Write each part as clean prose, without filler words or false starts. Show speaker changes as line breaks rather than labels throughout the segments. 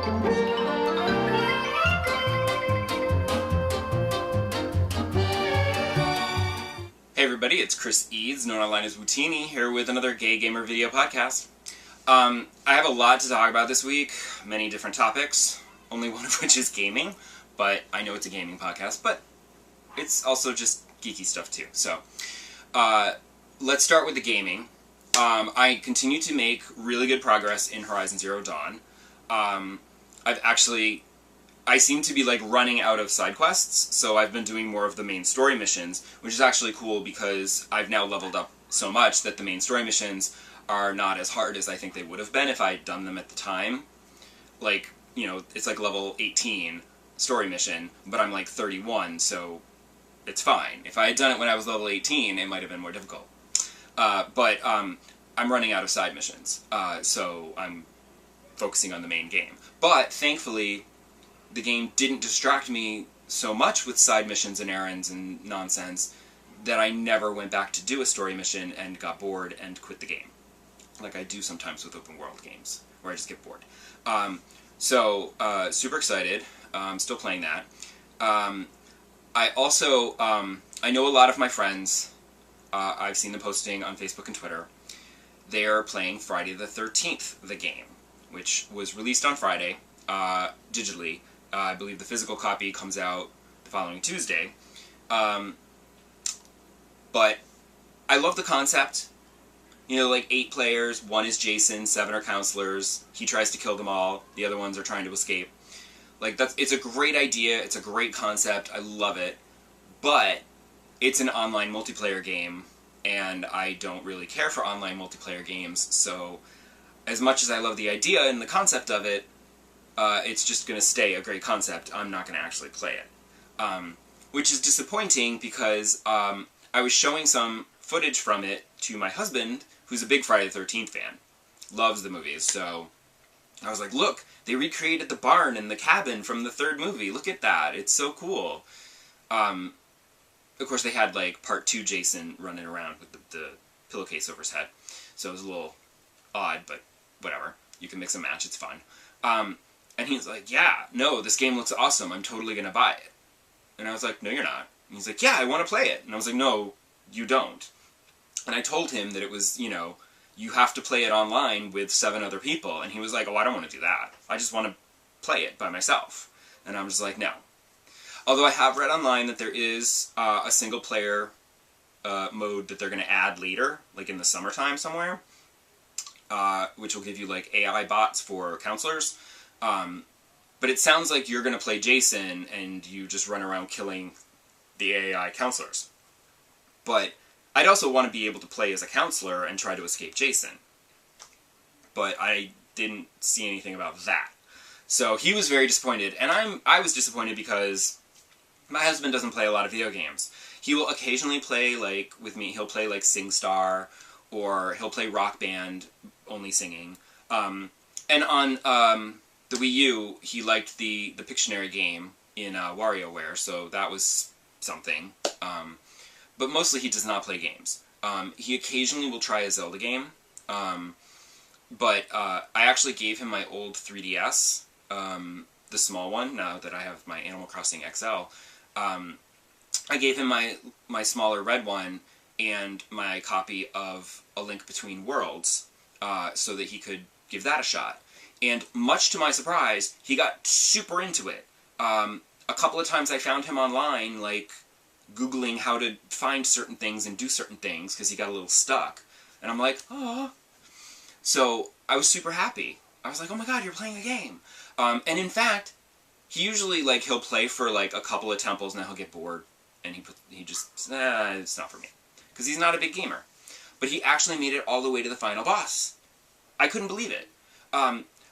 Hey everybody, it's Chris Eads, known online as Wootini, here with another Gay Gamer video podcast. I have a lot to talk about this week, many different topics, only one of which is gaming, but I know it's a gaming podcast, but it's also just geeky stuff too. So, let's start with the gaming. I continue to make really good progress in Horizon Zero Dawn. I seem to be like running out of side quests, so I've been doing more of the main story missions, which is actually cool because I've now leveled up so much that the main story missions are not as hard as I think they would have been if I'd done them at the time. Like, you know, it's like level 18 story mission, but I'm like 31, so it's fine. If I had done it when I was level 18, it might have been more difficult. But I'm running out of side missions, so I'm focusing on the main game. But, thankfully, the game didn't distract me so much with side missions and errands and nonsense that I never went back to do a story mission and got bored and quit the game. Like I do sometimes with open world games, where I just get bored. Super excited. I'm still playing that. I also, I know a lot of my friends, I've seen them posting on Facebook and Twitter, they're playing Friday the 13th, the game, which was released on Friday, digitally. I believe the physical copy comes out the following Tuesday. But I love the concept. You know, like 8 players, 1 is Jason, 7 are counselors, he tries to kill them all, the other ones are trying to escape. Like, it's a great idea, it's a great concept, I love it, but it's an online multiplayer game, and I don't really care for online multiplayer games, so as much as I love the idea and the concept of it, it's just going to stay a great concept. I'm not going to actually play it. Which is disappointing because I was showing some footage from it to my husband, who's a big Friday the 13th fan. Loves the movies, so I was like, look, they recreated the barn and the cabin from the 3rd movie. Look at that. It's so cool. Of course, they had, like, Part 2 Jason running around with the pillowcase over his head. So it was a little odd, but whatever. You can mix and match. It's fun. And he was like, yeah, no, this game looks awesome, I'm totally going to buy it. And I was like, no, you're not. And he's like, yeah, I want to play it. And I was like, no, you don't. And I told him that it was, you know, you have to play it online with 7 other people. And he was like, oh, I don't want to do that. I just want to play it by myself. And I'm just like, no. Although I have read online that there is a single-player mode that they're going to add later, like in the summertime somewhere, which will give you, like, AI bots for counselors. But it sounds like you're going to play Jason and you just run around killing the AI counselors. But I'd also want to be able to play as a counselor and try to escape Jason. But I didn't see anything about that. So he was very disappointed, and I was disappointed because my husband doesn't play a lot of video games. He will occasionally play, like, with me, he'll play, like, SingStar, or he'll play Rock Band, only singing. And on, the Wii U, he liked the Pictionary game in WarioWare, so that was something. But mostly he does not play games. He occasionally will try a Zelda game, but I actually gave him my old 3DS, the small one, now that I have my Animal Crossing XL. I gave him my smaller red one and my copy of A Link Between Worlds, so that he could give that a shot. And much to my surprise, he got super into it. A couple of times I found him online, like, Googling how to find certain things and do certain things, because he got a little stuck. And I'm like, oh. So, I was super happy. I was like, oh my god, you're playing a game. And in fact, he usually, like, he'll play for, like, a couple of temples, and then he'll get bored. And he just, it's not for me. Because he's not a big gamer. But he actually made it all the way to the final boss. I couldn't believe it.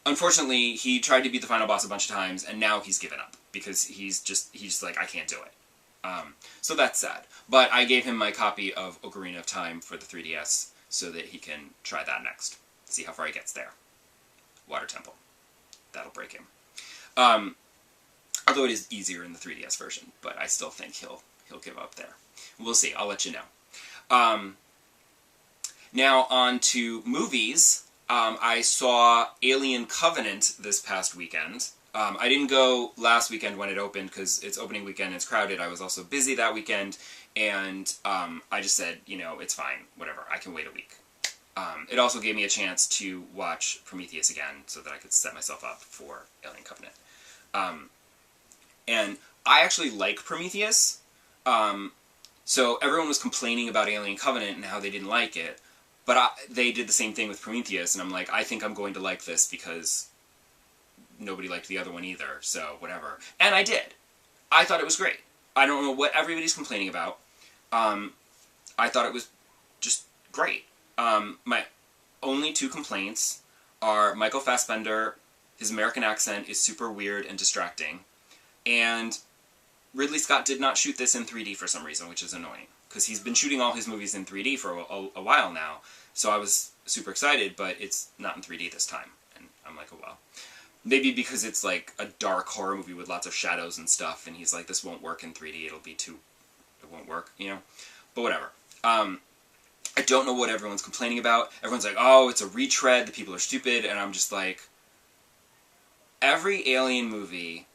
Unfortunately, he tried to beat the final boss a bunch of times, and now he's given up, because he's just like, I can't do it. So that's sad. But I gave him my copy of Ocarina of Time for the 3DS, so that he can try that next. See how far he gets there. Water Temple. That'll break him. Although it is easier in the 3DS version, but I still think he'll give up there. We'll see. I'll let you know. Now on to movies. I saw Alien Covenant this past weekend. I didn't go last weekend when it opened because it's opening weekend, it's crowded. I was also busy that weekend, and I just said, you know, it's fine, whatever, I can wait a week. It also gave me a chance to watch Prometheus again so that I could set myself up for Alien Covenant. And I actually like Prometheus. So everyone was complaining about Alien Covenant and how they didn't like it, but they did the same thing with Prometheus, and I'm like, I think I'm going to like this because nobody liked the other one either, so whatever. And I did. I thought it was great. I don't know what everybody's complaining about. I thought it was just great. My only two complaints are Michael Fassbender, his American accent is super weird and distracting, and Ridley Scott did not shoot this in 3D for some reason, which is annoying, because he's been shooting all his movies in 3D for a while now, so I was super excited, but it's not in 3D this time, and I'm like, oh well. Maybe because it's like a dark horror movie with lots of shadows and stuff, and he's like, this won't work in 3D, it won't work, you know? But whatever. I don't know what everyone's complaining about. Everyone's like, oh, it's a retread, the people are stupid, and I'm just like, every Alien movie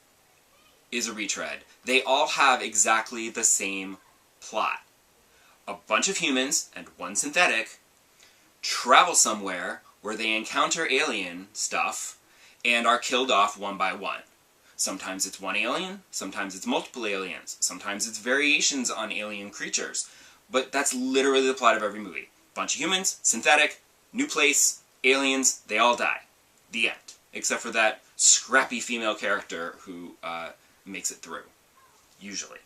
is a retread. They all have exactly the same plot. A bunch of humans, and one synthetic, travel somewhere where they encounter alien stuff, and are killed off one by one. Sometimes it's one alien, sometimes it's multiple aliens, sometimes it's variations on alien creatures. But that's literally the plot of every movie. Bunch of humans, synthetic, new place, aliens, they all die. The end. Except for that scrappy female character who makes it through. Usually.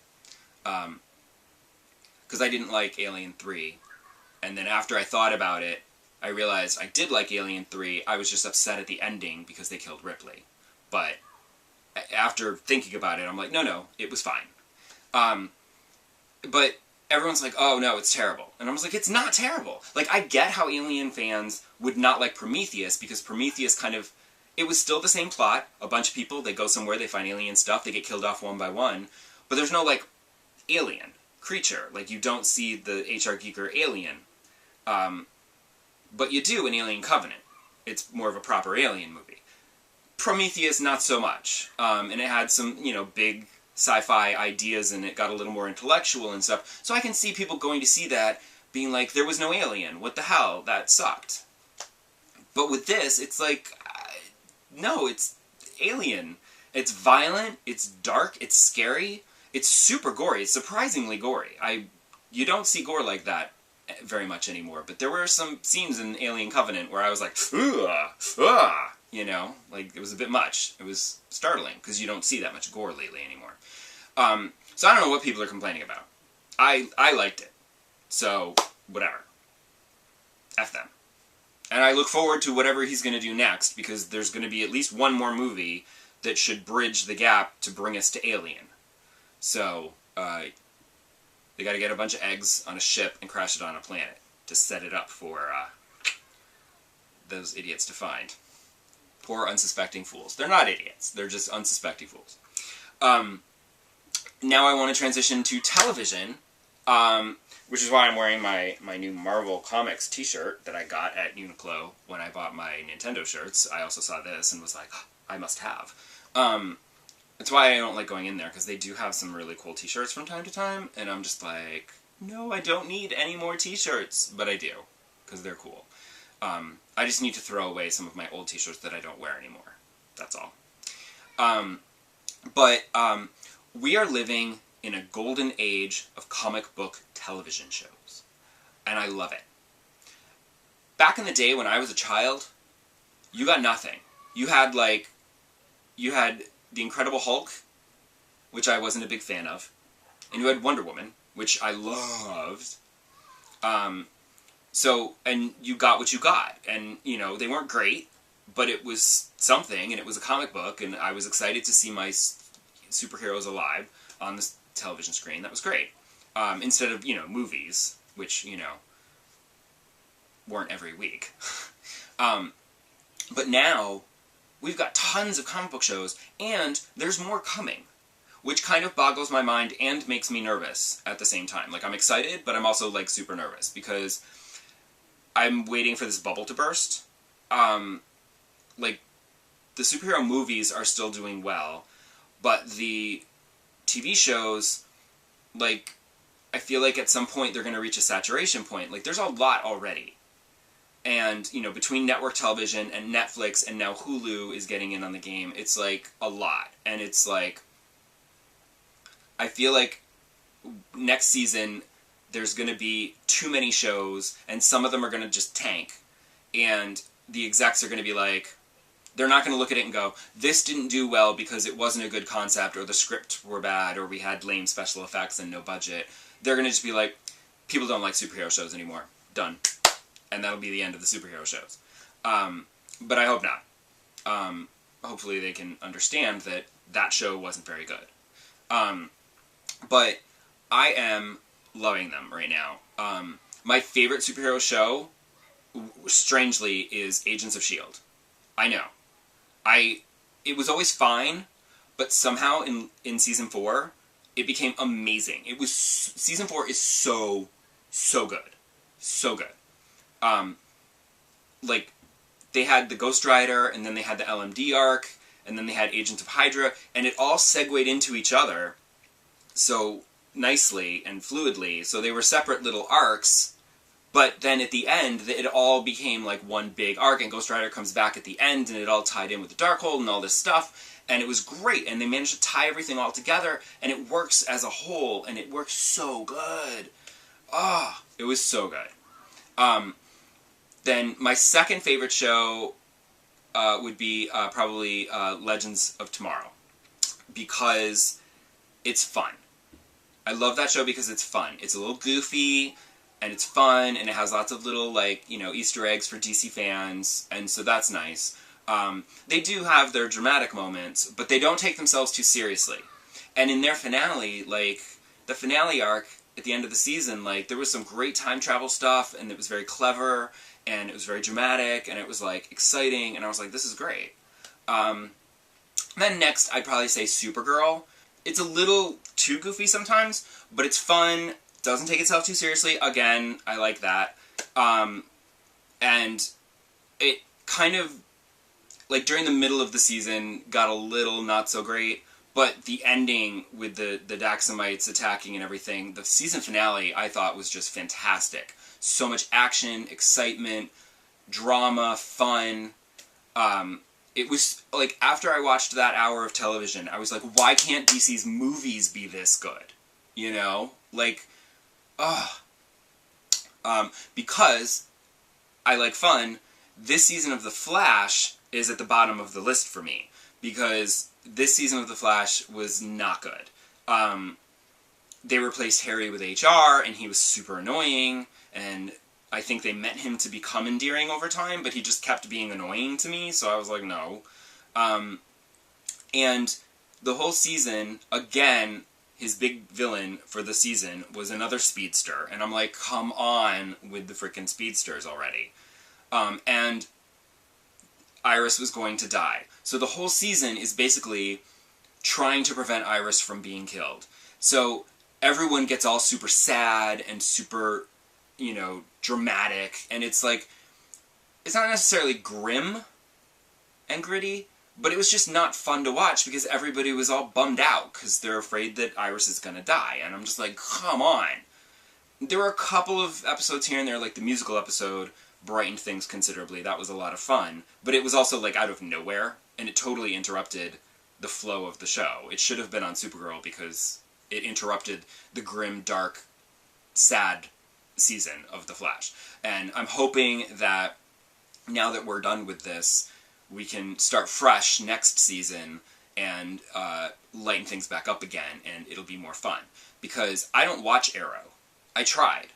Because I didn't like Alien 3, and then after I thought about it, I realized I did like Alien 3, I was just upset at the ending because they killed Ripley. But after thinking about it, I'm like, no, it was fine. But everyone's like, oh no, it's terrible. And I was like, it's not terrible. Like, I get how Alien fans would not like Prometheus, because Prometheus kind of, it was still the same plot. A bunch of people, they go somewhere, they find alien stuff, they get killed off one by one. But there's no, like, alien creature. Like, you don't see the H.R. Giger alien. But you do in Alien Covenant. It's more of a proper alien movie. Prometheus, not so much. And it had some, you know, big sci-fi ideas, and it got a little more intellectual and stuff. So I can see people going to see that, being like, there was no alien, what the hell, that sucked. But with this, it's like, no, it's Alien. It's violent, it's dark, it's scary, it's super gory, it's surprisingly gory. You don't see gore like that very much anymore, but there were some scenes in Alien Covenant where I was like, you know, like, it was a bit much. It was startling, because you don't see that much gore lately anymore. So I don't know what people are complaining about. I liked it. So, whatever. F them. And I look forward to whatever he's going to do next, because there's going to be at least one more movie that should bridge the gap to bring us to Alien. So, they got to get a bunch of eggs on a ship and crash it on a planet to set it up for those idiots to find. Poor unsuspecting fools. They're not idiots. They're just unsuspecting fools. Now I want to transition to television, which is why I'm wearing my new Marvel Comics t-shirt that I got at Uniqlo when I bought my Nintendo shirts. I also saw this and was like, oh, I must have. That's why I don't like going in there, because they do have some really cool t-shirts from time to time, and I'm just like, no, I don't need any more t-shirts. But I do, because they're cool. I just need to throw away some of my old t-shirts that I don't wear anymore. That's all. We are living in a golden age of comic book television shows. And I love it. Back in the day when I was a child, you got nothing. You had The Incredible Hulk, which I wasn't a big fan of. And you had Wonder Woman, which I loved. And you got what you got. And, you know, they weren't great, but it was something, and it was a comic book, and I was excited to see my superheroes alive on this television screen. That was great. Instead of, you know, movies, which, you know, weren't every week. But now, we've got tons of comic book shows, and there's more coming, which kind of boggles my mind and makes me nervous at the same time. Like, I'm excited, but I'm also, like, super nervous, because I'm waiting for this bubble to burst, like, the superhero movies are still doing well, but the TV shows, like, I feel like at some point they're going to reach a saturation point. Like, there's a lot already. And, you know, between network television and Netflix and now Hulu is getting in on the game, it's, like, a lot. And it's, like, I feel like next season there's going to be too many shows, and some of them are going to just tank. And the execs are going to be like, they're not going to look at it and go, this didn't do well because it wasn't a good concept, or the scripts were bad, or we had lame special effects and no budget. They're going to just be like, people don't like superhero shows anymore. Done. And that'll be the end of the superhero shows. But I hope not. Hopefully they can understand that that show wasn't very good. But I am loving them right now. My favorite superhero show, strangely, is Agents of S.H.I.E.L.D. I know. It was always fine, but somehow in Season 4, it became amazing. Season 4 is so good. So good. Like, they had the Ghost Rider, and then they had the LMD arc, and then they had Agents of Hydra, and it all segued into each other so nicely and fluidly. So they were separate little arcs, but then at the end, it all became like one big arc, and Ghost Rider comes back at the end, and it all tied in with the Darkhold and all this stuff, and it was great, and they managed to tie everything all together, and it works as a whole, and it works so good. Ah, it was so good. Then my second favorite show would be probably Legends of Tomorrow, because it's fun. I love that show because it's fun. It's a little goofy, and it's fun, and it has lots of little, like, you know, Easter eggs for DC fans, and so that's nice. They do have their dramatic moments, but they don't take themselves too seriously. And in their finale, like, the finale arc at the end of the season, like, there was some great time travel stuff, and it was very clever, and it was very dramatic, and it was, like, exciting, and I was like, this is great. Then next, I'd probably say Supergirl. It's a little too goofy sometimes, but it's fun, doesn't take itself too seriously. Again, I like that. And it kind of, like, during the middle of the season, got a little not so great, but the ending with the Daxamites attacking and everything, the season finale, I thought was just fantastic. So much action, excitement, drama, fun. It was, like, after I watched that hour of television, I was like, why can't DC's movies be this good? You know? Like, because I like fun, this season of The Flash is at the bottom of the list for me, because this season of The Flash was not good. They replaced Harry with HR, and he was super annoying, and I think they meant him to become endearing over time, but he just kept being annoying to me, so I was like, no. And the whole season, again, his big villain for the season was another speedster, and I'm like, come on with the frickin' speedsters already. And Iris was going to die. So the whole season is basically trying to prevent Iris from being killed. So everyone gets all super sad and super, you know, dramatic, and it's like, it's not necessarily grim and gritty, but it was just not fun to watch because everybody was all bummed out because they're afraid that Iris is going to die, and I'm just like, come on. There were a couple of episodes here and there, like the musical episode brightened things considerably. That was a lot of fun, but it was also, like, out of nowhere, and it totally interrupted the flow of the show. It should have been on Supergirl because it interrupted the grim, dark, sad season of The Flash. And I'm hoping that now that we're done with this, we can start fresh next season and lighten things back up again, and it'll be more fun. Because I don't watch Arrow. I tried,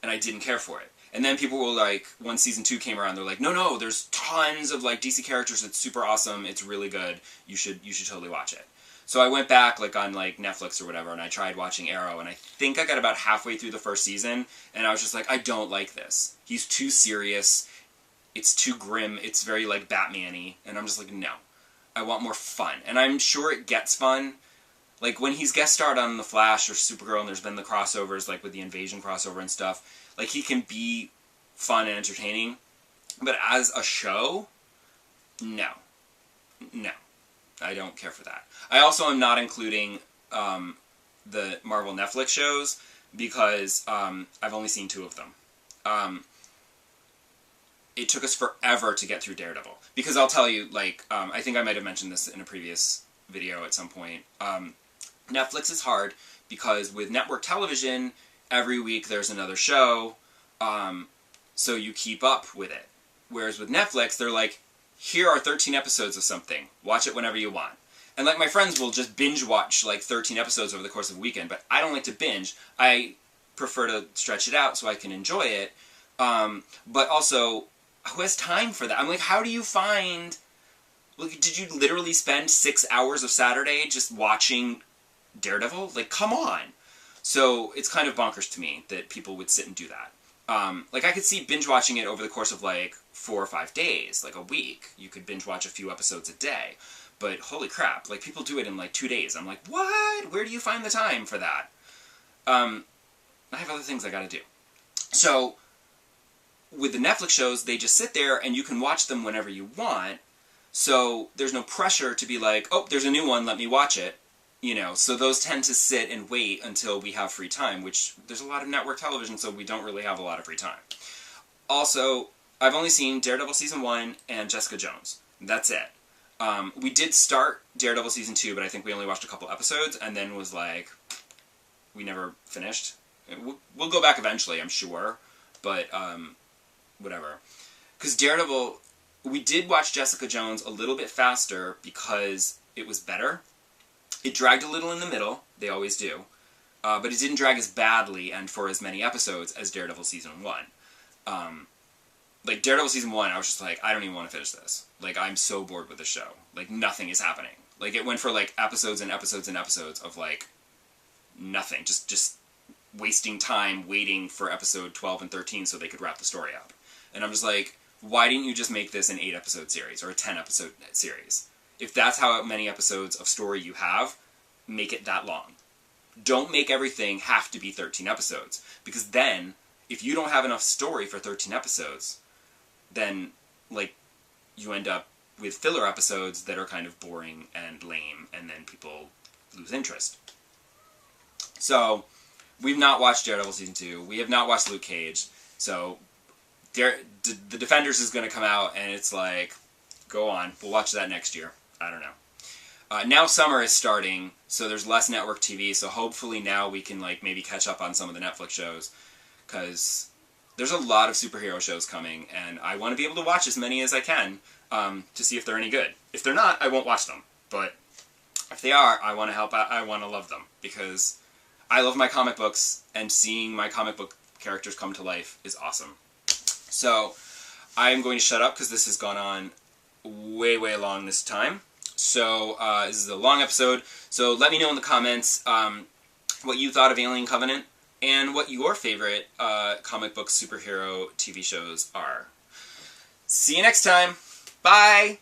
and I didn't care for it. And then people were like, when Season 2 came around, they're like, no, there's tons of, like, DC characters, it's super awesome, it's really good, you should totally watch it. So I went back, like, on, like, Netflix or whatever, and I tried watching Arrow, and I think I got about halfway through the first season, and I was just like, I don't like this. He's too serious, it's too grim, it's very, like, Batman-y, and I'm just like, no. I want more fun. And I'm sure it gets fun. Like, when he's guest starred on The Flash or Supergirl, and there's been the crossovers, like, with the Invasion crossover and stuff, like, he can be fun and entertaining, But as a show, no. No. I don't care for that. I also am not including the Marvel Netflix shows because I've only seen 2 of them. It took us forever to get through Daredevil. Because I'll tell you, like, I think I might have mentioned this in a previous video at some point. Netflix is hard because with network television, every week there's another show, so you keep up with it. Whereas with Netflix, they're like, here are 13 episodes of something. Watch it whenever you want. And like my friends will just binge watch like 13 episodes over the course of a weekend, but I don't like to binge. I prefer to stretch it out so I can enjoy it. But also, who has time for that? I'm like, how do you find... Like, did you literally spend 6 hours of Saturday just watching Daredevil? Like, come on! So it's kind of bonkers to me that people would sit and do that. Like, I could see binge watching it over the course of, like, 4 or 5 days, like a week. You could binge watch a few episodes a day. But holy crap, like, people do it in, like, 2 days. I'm like, what? Where do you find the time for that? I have other things I gotta do. So, with the Netflix shows, they just sit there and you can watch them whenever you want. So, there's no pressure to be like, oh, there's a new one, let me watch it. You know, so those tend to sit and wait until we have free time, which there's a lot of network television, so we don't really have a lot of free time. Also, I've only seen Daredevil Season 1 and Jessica Jones. That's it. We did start Daredevil Season 2, but I think we only watched a couple episodes, and then was like, we never finished. We'll go back eventually, I'm sure, but whatever. Because Daredevil, we did watch Jessica Jones a little bit faster because it was better. It dragged a little in the middle, they always do, but it didn't drag as badly and for as many episodes as Daredevil Season 1. Like, Daredevil Season 1, I was just like, I don't even want to finish this. Like, I'm so bored with the show. Like, nothing is happening. Like, it went for, like, episodes and episodes and episodes of, like, nothing. Just wasting time waiting for episode 12 and 13 so they could wrap the story up. And I'm just like, why didn't you just make this an 8-episode series or a 10-episode series? If that's how many episodes of story you have, make it that long. Don't make everything have to be 13 episodes. Because then, if you don't have enough story for 13 episodes, then, like, you end up with filler episodes that are kind of boring and lame, and then people lose interest. So, we've not watched Daredevil Season 2. We have not watched Luke Cage. So, The Defenders is going to come out, and it's like, go on. We'll watch that next year. I don't know. Now summer is starting, so there's less network TV, so hopefully now we can, like, maybe catch up on some of the Netflix shows, because there's a lot of superhero shows coming, and I want to be able to watch as many as I can to see if they're any good. If they're not, I won't watch them, but if they are, I want to help out, I want to love them, because I love my comic books, and seeing my comic book characters come to life is awesome. So, I'm going to shut up, because this has gone on way, way long this time. So, this is a long episode, so let me know in the comments what you thought of Alien Covenant, and what your favorite comic book superhero TV shows are. See you next time! Bye!